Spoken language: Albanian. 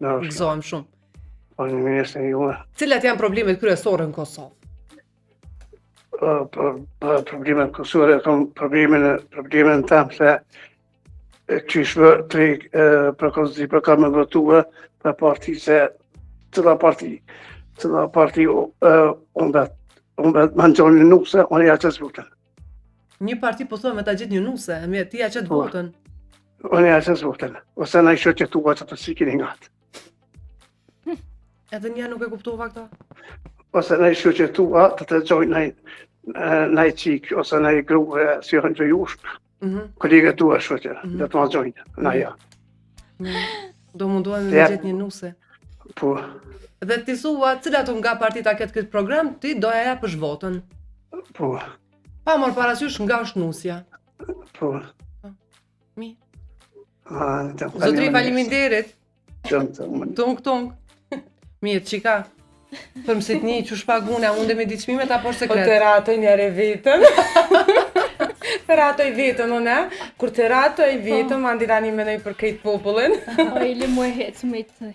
Gëzohem shumë. Po në ministrën juve. Cilat janë problemet kryesore në Kosovë? Problemet kusore, problemin tam se qyshve tri përkozi për kam me votua për parti se cila parti unë më nxonë në nuse, unë ja qësë votën. Një parti po thua me ta gjithë një nuse, ti ja qëtë votën. Unë ja qësë votën, ose në i shoqetua që të si kini ngatë. Edhe një nuk e kuptova këta? Ose në i shoqetua të të gjojnë në i qikë, ose në i gruhe si hënë të jush, kolegë tua shoqe, dhe të ma gjojnë, në ja. Do munduan me gjithë një nuse. Po. Dhe ti thua, cilat nga partita ketë këtë program, ti doja japësh votën. Po. Pa mor parasysh nga është nusja. Po. Mirë. Zotri, Zotri, faleminderit. Tunk. Tunk. Mirë, qika. Për mësit një që shpagune, a munde me diçmimet apo është sekret? Po të ratoj njëre vetën. Të ratoj vetën, unë, kur të ratoj vetën, ma ndirani menoj për krejt popullin. O, ili mu e hecë me të